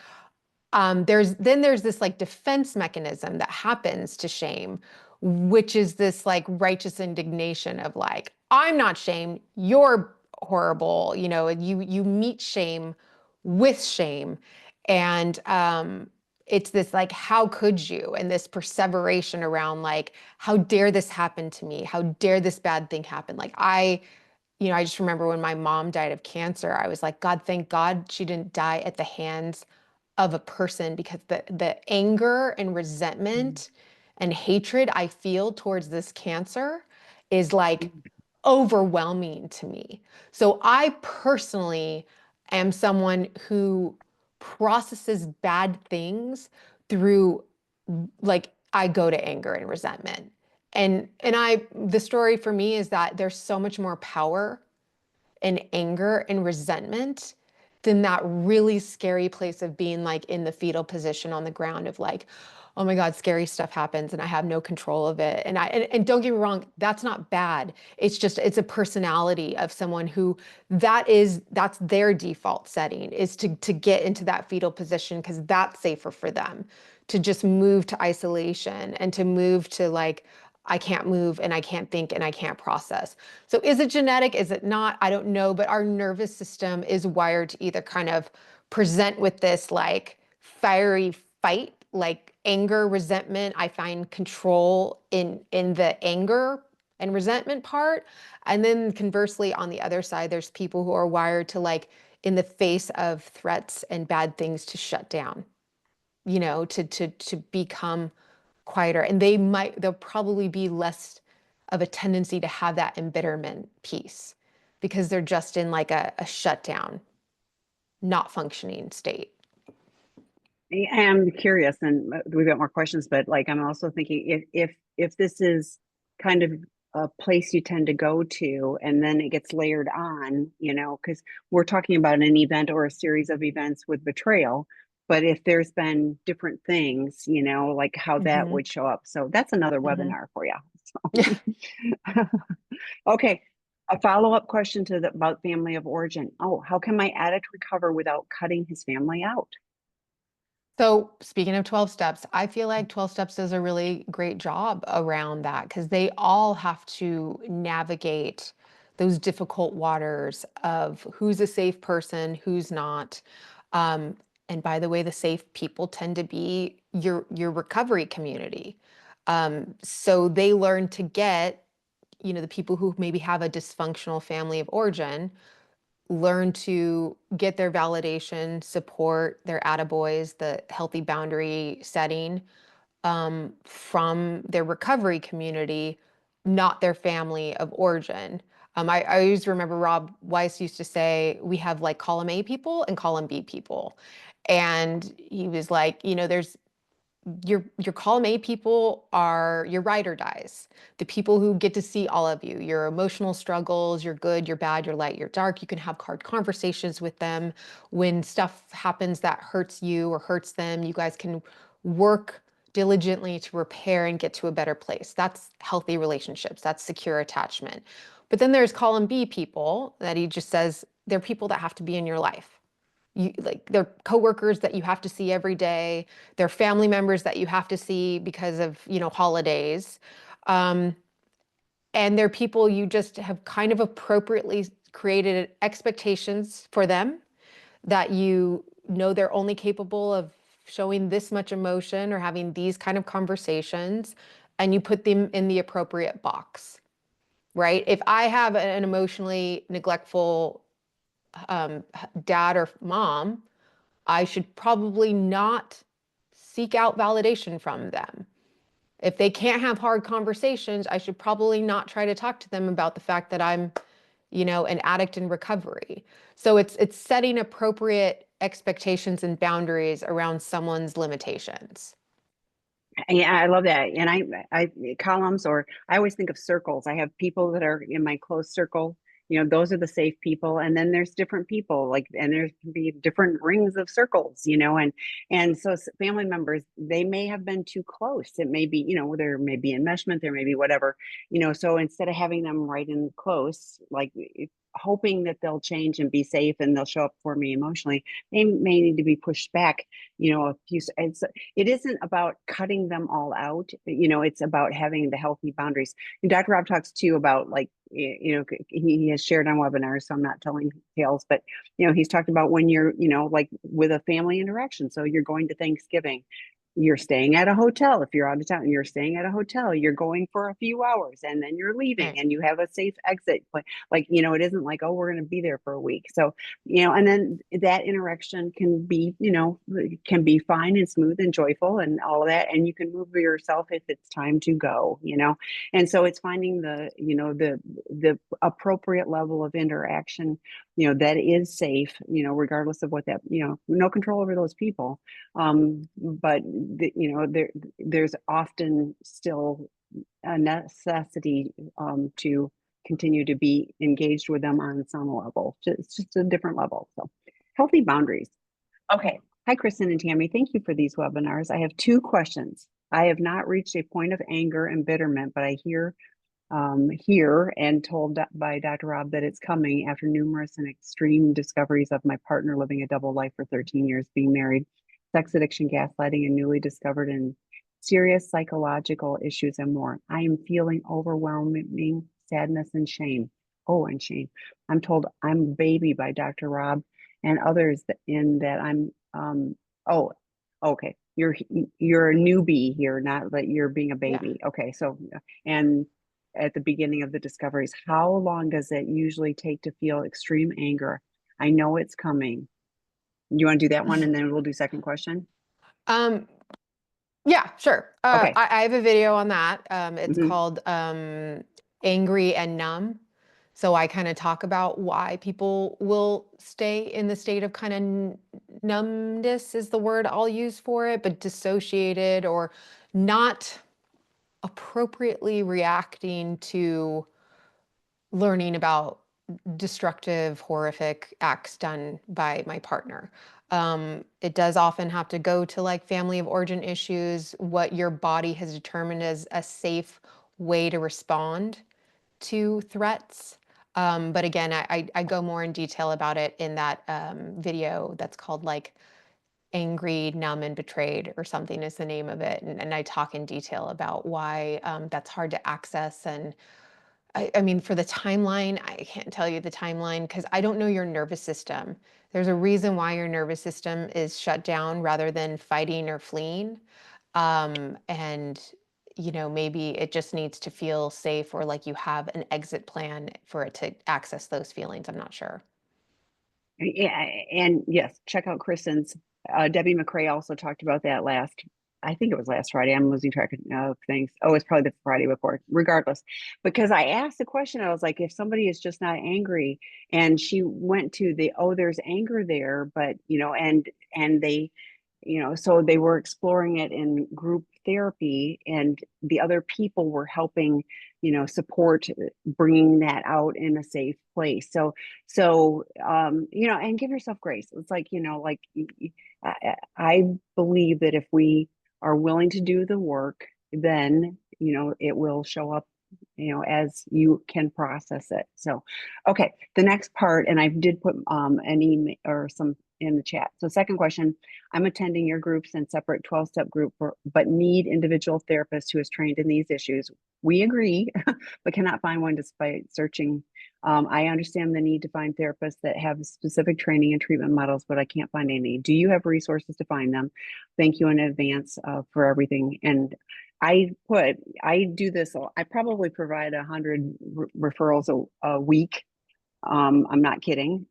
There's this like defense mechanism that happens to shame, which is this like righteous indignation of like, I'm not shame, you're horrible. You meet shame with shame. And it's this like, how could you? And this perseveration around like, how dare this happen to me? How dare this bad thing happen? Like I just remember when my mom died of cancer, I was like, God, thank God she didn't die at the hands of a person, because the anger and resentment and hatred I feel towards this cancer is like overwhelming to me. So I personally am someone who processes bad things through, like, I go to anger and resentment. And the story for me is that there's so much more power and anger and resentment than that really scary place of being like in the fetal position on the ground of like, oh my God, scary stuff happens and I have no control of it. And don't get me wrong, that's not bad. It's a personality of someone who that's their default setting, is to get into that fetal position because that's safer for them, to just move to isolation and to move to like, I can't move and I can't think and I can't process. So is it genetic? Is it not? I don't know, but our nervous system is wired to either kind of present with this like fiery fight, like anger, resentment. I find control in the anger and resentment part. And then conversely, on the other side, there's people who are wired to like, in the face of threats and bad things, to shut down, to become quieter. And they'll probably be less of a tendency to have that embitterment piece because they're just in like a shutdown, not functioning state. I'm curious, and we've got more questions, but like I'm also thinking if this is kind of a place you tend to go to, and then it gets layered on, because we're talking about an event or a series of events with betrayal, but if there's been different things, like how that Hmm. would show up. So that's another Hmm. webinar for you. Yeah. So. Okay. A follow-up question about family of origin. Oh, how can my addict recover without cutting his family out? So speaking of 12 steps, I feel like 12 steps does a really great job around that because they all have to navigate those difficult waters of who's a safe person, who's not. Um, and by the way, the safe people tend to be your recovery community. So they learn to get, the people who maybe have a dysfunctional family of origin learn to get their validation, support, their attaboys, the healthy boundary setting from their recovery community, not their family of origin. I always remember Rob Weiss used to say, we have like column A people and column B people. And he was like, there's your column A people are your ride or dies, the people who get to see all of you, your emotional struggles, your good, your bad, your light, your dark. You can have hard conversations with them. When stuff happens that hurts you or hurts them, you guys can work diligently to repair and get to a better place. That's healthy relationships. That's secure attachment. But then there's column B people that he just says they're people that have to be in your life. They're coworkers that you have to see every day. They're family members that you have to see because of, holidays. Um, and they're people you just have kind of appropriately created expectations for them, that they're only capable of showing this much emotion or having these kind of conversations, and you put them in the appropriate box, right? If I have an emotionally neglectful dad or mom, I should probably not seek out validation from them. If they can't have hard conversations, I should probably not try to talk to them about the fact that I'm, an addict in recovery. So it's setting appropriate expectations and boundaries around someone's limitations. Yeah, I love that. And I columns, or I always think of circles. I have people that are in my close circle, those are the safe people. And then there's different people, like, and there can be different rings of circles, and so family members, they may have been too close. It may be, there may be enmeshment, there may be whatever, so instead of having them right in close, like hoping that they'll change and be safe and they'll show up for me emotionally, they may need to be pushed back, a few. It isn't about cutting them all out, it's about having the healthy boundaries. And Dr. Rob talks too about, like, he has shared on webinars, so I'm not telling tales, but he's talked about when you're, like with a family interaction. So you're going to Thanksgiving, you're staying at a hotel. If you're out of town, you're staying at a hotel, you're going for a few hours and then you're leaving, Right. and you have a safe exit. Like, it isn't like, oh, we're going to be there for a week. So, and then that interaction can be, can be fine and smooth and joyful and all of that. And you can move yourself if it's time to go, and so it's finding the appropriate level of interaction, that is safe, regardless of what that, no control over those people. But there's often still a necessity to continue to be engaged with them on some level. It's just a different level. So healthy boundaries. Okay. Hi, Kristin and Tammy. Thank you for these webinars. I have two questions. I have not reached a point of anger and embitterment, but I hear here and told by Dr. Rob that it's coming after numerous and extreme discoveries of my partner living a double life for 13 years, being married, sex addiction, gaslighting, and newly discovered and serious psychological issues and more. I am feeling overwhelming sadness and shame. Oh, and shame. I'm told I'm a baby by Dr. Rob and others in that I'm, oh, okay. You're a newbie here, not that you're being a Yeah. baby. Okay. So, and at the beginning of the discoveries, how long does it usually take to feel extreme anger? I know it's coming. You want to do that one and then we'll do second question? Um, yeah, sure. Okay. I have a video on that. It's Hmm. called Angry and Numb. So I kind of talk about why people will stay in the state of kind of numbness is the word I'll use for it, but dissociated or not appropriately reacting to learning about destructive, horrific acts done by my partner. It does often have to go to like family of origin issues, what your body has determined as a safe way to respond to threats. But again, I go more in detail about it in that video that's called like Angry, Numb, and Betrayed or something is the name of it. And I talk in detail about why that's hard to access. And I mean, for the timeline, I can't tell you the timeline because I don't know your nervous system. There's a reason why your nervous system is shut down rather than fighting or fleeing. And, maybe it just needs to feel safe or like you have an exit plan for it to access those feelings. I'm not sure. Yeah, and yes, check out Kristen's. Debbie McCrae also talked about that I think it was last Friday. I'm losing track of things. Oh, it's probably the Friday before, regardless. Because I asked the question, I was like, if somebody is just not angry, and she went to there's anger there, but, and they, so they were exploring it in group therapy, and the other people were helping, support bringing that out in a safe place. So, and give yourself grace. It's like, like I believe that if we are willing to do the work, then, it will show up, as you can process it. So, okay, the next part, and I did put an email or some in the chat. So second question, I'm attending your groups and separate 12-step group, but need individual therapist who is trained in these issues. We agree, but cannot find one despite searching. I understand the need to find therapists that have specific training and treatment models, but I can't find any. Do you have resources to find them? Thank you in advance for everything. And I do this, I probably provide 100 referrals a week. I'm not kidding.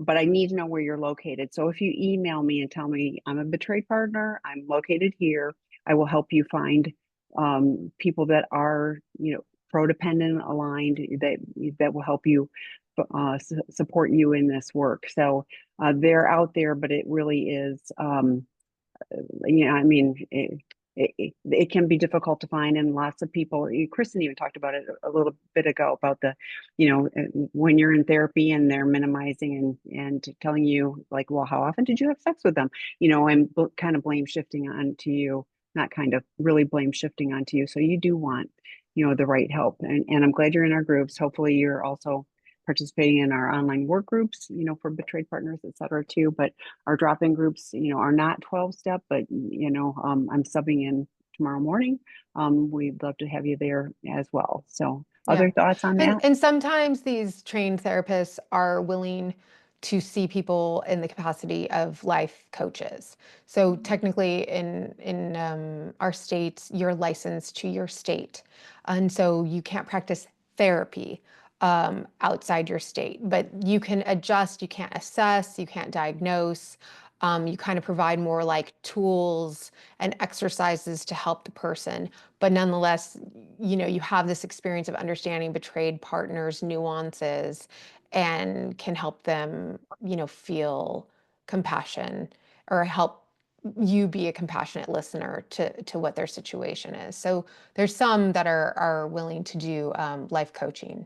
But I need to know where you're located. So if you email me and tell me I'm a betrayed partner, I'm located here, I will help you find people that are, pro-dependent aligned, that will help you support you in this work. So they're out there, but it really is, I mean, it can be difficult to find, and lots of people, Kristin even talked about it a little bit ago about the, when you're in therapy and they're minimizing and telling you like, well, how often did you have sex with them? And kind of blame shifting onto you, not kind of really blame shifting onto you. So you do want, the right help. And I'm glad you're in our groups. Hopefully you're also participating in our online work groups, for betrayed partners, et cetera, too. But our drop-in groups, are not 12-step, but, I'm subbing in tomorrow morning. We'd love to have you there as well. So Yeah. other thoughts on that? And sometimes these trained therapists are willing to see people in the capacity of life coaches. So technically in our states, you're licensed to your state. And so you can't practice therapy outside your state, but you can adjust, you can't assess, you can't diagnose. You kind of provide more like tools and exercises to help the person. But nonetheless, you have this experience of understanding betrayed partners' nuances and can help them, feel compassion or help you be a compassionate listener to what their situation is. So there's some that are willing to do life coaching.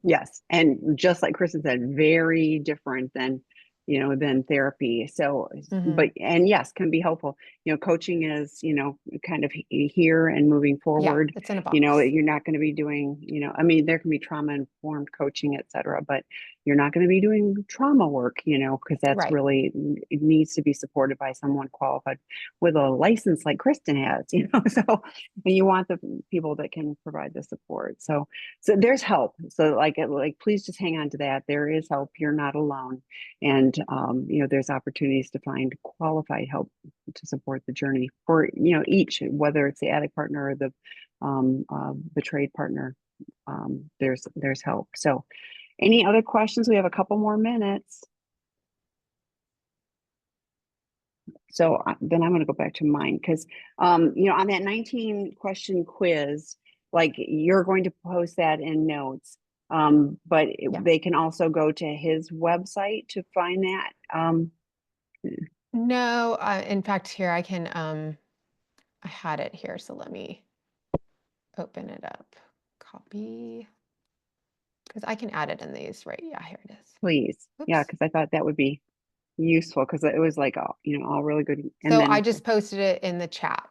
Yes. And just like Kristen said, very different than therapy. So, Hmm. and yes, can be helpful. Coaching is, kind of here and moving Yeah, forward. it's in a box. You're not going to be doing, I mean, there can be trauma informed coaching, et cetera, but you're not going to be doing trauma work, because that's Right. really, it needs to be supported by someone qualified with a license like Kristen has, so, and you want the people that can provide the support. So there's help. So like please just hang on to that. There is help. You're not alone. And there's opportunities to find qualified help to support the journey for each, whether it's the addict partner or the betrayed partner. There's help. So any other questions? We have a couple more minutes. So then I'm going to go back to mine because, on that 19 question quiz, like you're going to post that in notes, but Yeah. they can also go to his website to find that. No, in fact, here I had it here, so let me open it up. Copy, because I can add it in these, right? Yeah, here it is. Please, yeah, Oops. because I thought that would be useful because it was like all really good. And So I then just posted it in the chat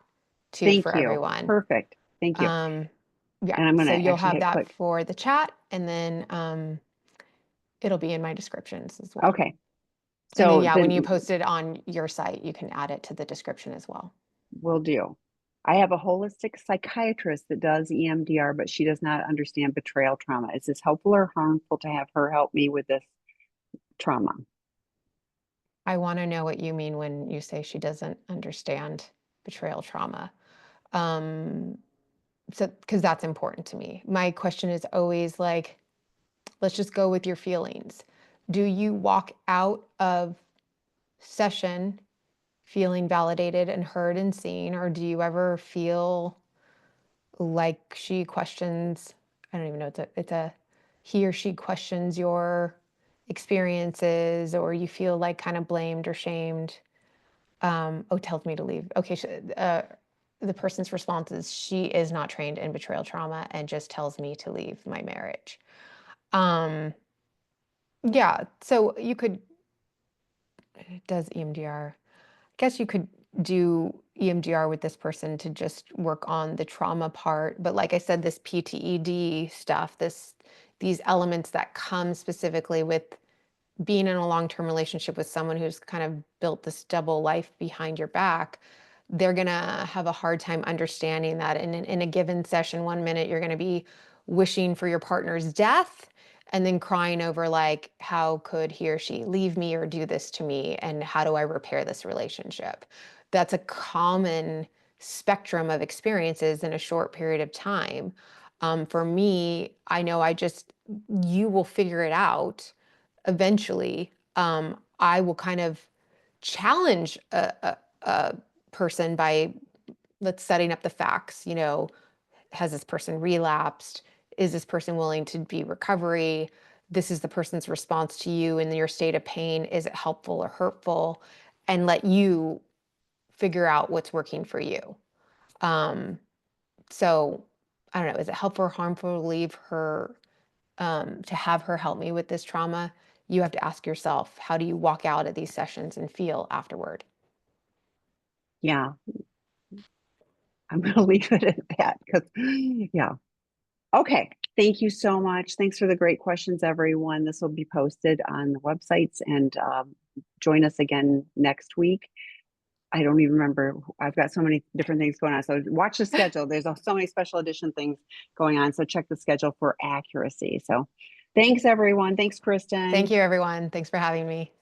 too thank for you, everyone. perfect, thank you. Um, yeah, And I'm going so to you'll actually have hit that click. for the chat, and then it'll be in my descriptions as well. Okay, And then so yeah, when you then post it on your site, you can add it to the description as well. will do. I have a holistic psychiatrist that does EMDR, but she does not understand betrayal trauma. Is this helpful or harmful to have her help me with this trauma? I want to know what you mean when you say she doesn't understand betrayal trauma. Um, so, because that's important to me. My question is always like, let's just go with your feelings. Do you walk out of session feeling validated and heard and seen, or do you ever feel like she questions? I don't even know. It's a he or she questions your experiences, or you feel like kind of blamed or shamed. Oh, tells me to leave. Okay, the person's response is she is not trained in betrayal trauma and just tells me to leave my marriage. Um, yeah, so you could, it does EMDR. I guess you could do EMDR with this person to just work on the trauma part. But like I said, this PTED stuff, these elements that come specifically with being in a long-term relationship with someone who's kind of built this double life behind your back, they're going to have a hard time understanding that in a given session, 1 minute you're going to be wishing for your partner's death and then crying over like, how could he or she leave me or do this to me, and how do I repair this relationship? That's a common spectrum of experiences in a short period of time. For me, I know you will figure it out eventually. I will kind of challenge a person by, let's setting up the facts. Has this person relapsed? Is this person willing to be recovery? This is the person's response to you in your state of pain. Is it helpful or hurtful? And let you figure out what's working for you. So I don't know, is it helpful or harmful to leave her, to have her help me with this trauma? You have to ask yourself, how do you walk out of these sessions and feel afterward? Yeah, I'm going to leave it at that because, yeah. Okay. Thank you so much. Thanks for the great questions, everyone. This will be posted on the websites and join us again next week. I don't even remember. I've got so many different things going on. So watch the schedule. There's so many special edition things going on. So check the schedule for accuracy. So thanks, everyone. Thanks, Thank Kristin. you, everyone. Thanks for having me.